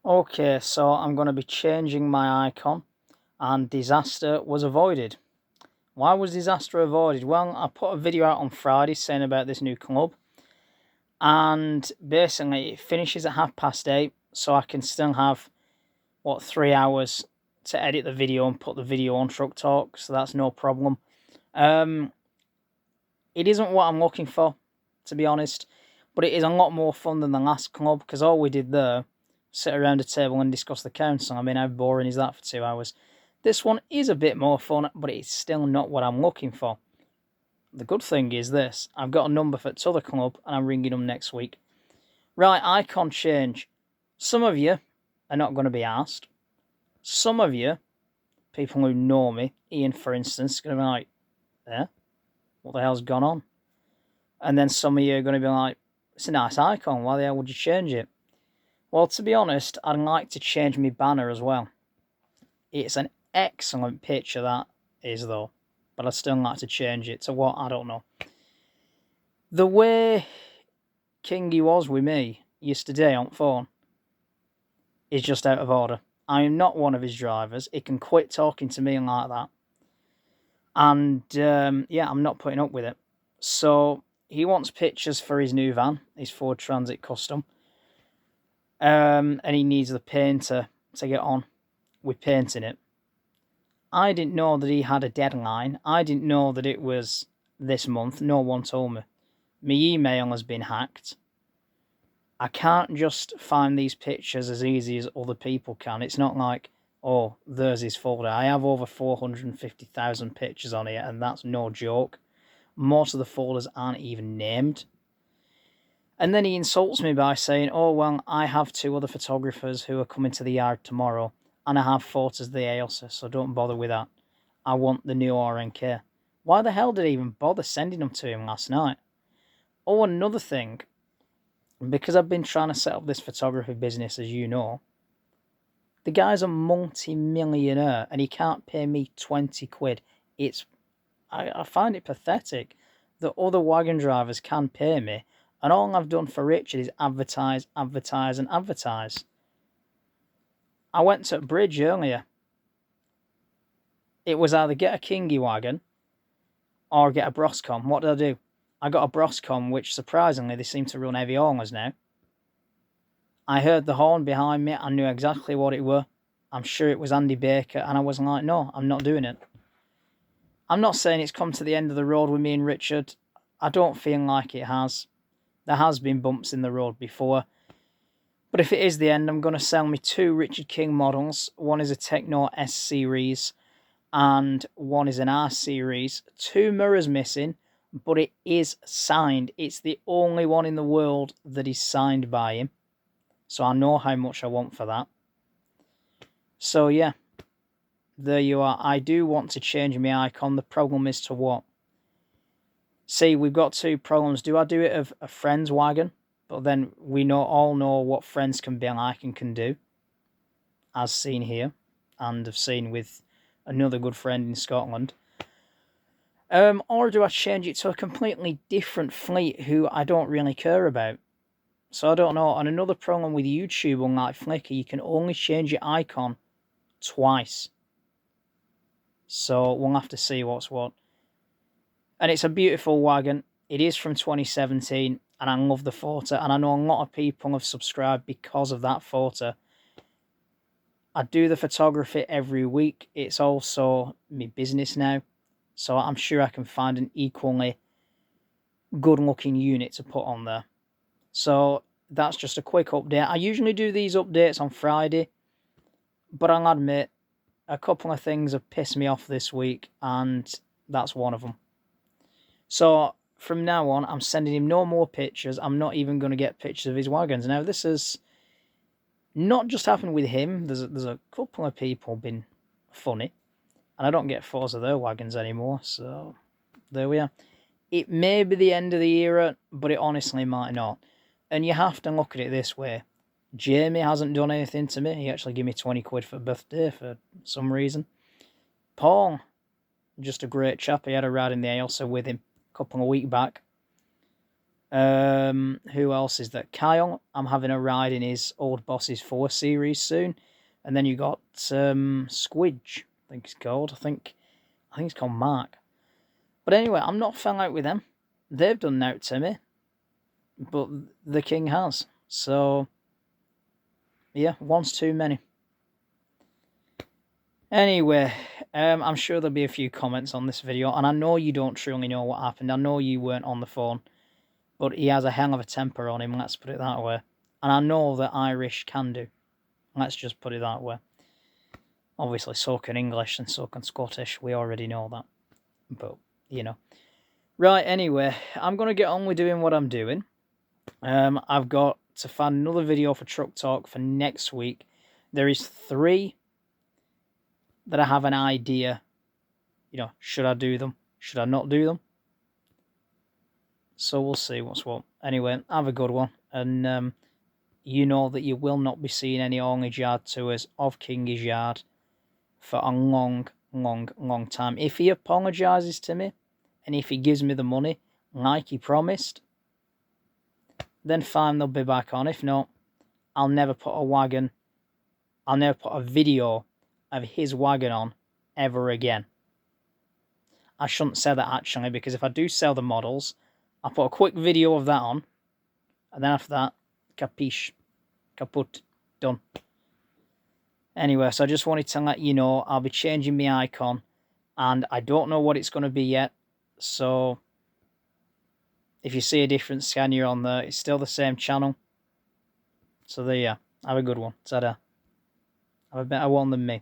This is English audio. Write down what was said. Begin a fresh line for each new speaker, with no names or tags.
Okay, so I'm going to be changing my icon, and disaster was avoided. Why was disaster avoided? Well, I put a video out on Friday saying about this new club, and basically it finishes at 8:30, so I can still have, 3 hours to edit the video and put the video on Truck Talk, so that's no problem. It isn't what I'm looking for, to be honest, but it is a lot more fun than the last club, because all we did there, sit around a table and discuss the council. I mean, how boring is that for 2 hours? This one is a bit more fun, but it's still not what I'm looking for. The good thing is this, I've got a number for the other club, and I'm ringing them next week. Right, icon change. Some of you are not going to be asked. Some of you, people who know me, Ian for instance, is going to be like, what the hell's gone on? And then some of you are going to be like, it's a nice icon, why the hell would you change it? Well, to be honest, I'd like to change my banner as well. It's an excellent picture, that is, though. But I'd still like to change it to what? I don't know. The way Kingy was with me yesterday on phone is just out of order. I am not one of his drivers. He can quit talking to me like that. And, I'm not putting up with it. So, he wants pictures for his new van, his Ford Transit Custom. And he needs the painter to get on with painting it. I didn't know that he had a deadline. I didn't know that it was this month. No one told me. My email has been hacked. I can't just find these pictures as easy as other people can. It's not like, oh, there's his folder. I have over 450,000 pictures on here, and that's no joke. Most of the folders aren't even named. And then he insults me by saying, oh, well, I have 2 other photographers who are coming to the yard tomorrow, and I have photos of the Ailsa, so don't bother with that. I want the new RNK. Why the hell did I even bother sending them to him last night? Oh, another thing, because I've been trying to set up this photography business, as you know, the guy's a multi-millionaire, and he can't pay me 20 quid. I find it pathetic that other wagon drivers can pay me, and all I've done for Richard is advertise, advertise, and advertise. I went to Bridge earlier. It was either get a Kingy wagon or get a Broscom. What did I do? I got a Broscom, which surprisingly they seem to run heavy haulers now. I heard the horn behind me. I knew exactly what it were. I'm sure it was Andy Baker, and I was like, no, I'm not doing it. I'm not saying it's come to the end of the road with me and Richard. I don't feel like it has. There has been bumps in the road before. But if it is the end, I'm going to sell me 2 Richard King models. One is a Techno S Series and one is an R Series. 2 mirrors missing, but it is signed. It's the only one in the world that is signed by him. So I know how much I want for that. So yeah, there you are. I do want to change my icon. The problem is to what? See, we've got 2 problems. Do I do it of a friend's wagon? But then we all know what friends can be like and can do, as seen here, and have seen with another good friend in Scotland. Or do I change it to a completely different fleet who I don't really care about? So I don't know. And another problem with YouTube, unlike Flickr, you can only change your icon twice. So we'll have to see what's what. And it's a beautiful wagon. It is from 2017, and I love the photo. And I know a lot of people have subscribed because of that photo. I do the photography every week. It's also my business now. So I'm sure I can find an equally good-looking unit to put on there. So that's just a quick update. I usually do these updates on Friday, but I'll admit a couple of things have pissed me off this week, and that's one of them. So from now on, I'm sending him no more pictures. I'm not even going to get pictures of his wagons. Now, this has not just happened with him. There's a couple of people been funny, and I don't get photos of their wagons anymore. So there we are. It may be the end of the era, but it honestly might not. And you have to look at it this way. Jamie hasn't done anything to me. He actually gave me 20 quid for birthday for some reason. Paul, just a great chap. He had a ride in the Ailsa with him a couple of weeks back. Who else is there? Kyle, I'm having a ride in his Old Bosses 4 series soon. And then you got Squidge, I think it's called. I think it's called Mark. But anyway, I'm not fell out with them. They've done nout to me. But the king has. So, yeah, one's too many. Anyway, I'm sure there'll be a few comments on this video. And I know you don't truly know what happened. I know you weren't on the phone. But he has a hell of a temper on him, let's put it that way. And I know that Irish can do. Let's just put it that way. Obviously, so can English and so can Scottish. We already know that. But, you know. Right, anyway, I'm going to get on with doing what I'm doing. I've got to find another video for Truck Talk for next week. There is 3 that I have an idea. You know, should I do them? Should I not do them? So we'll see what's what. Anyway, have a good one. And you know that you will not be seeing any Orange Yard tours of Kingy's Yard for a long, long, long time. If he apologises to me, and if he gives me the money, like he promised, then fine, they'll be back on. If not, I'll never put a video of his wagon on ever again. I shouldn't say that actually, because if I do sell the models, I'll put a quick video of that on, and then after that, capiche, kaput, done. Anyway, so I just wanted to let you know I'll be changing my icon, and I don't know what it's going to be yet, so if you see a different scanner on there, it's still the same channel. So there you are. Have a good one. Ta-da. Have a better one than me.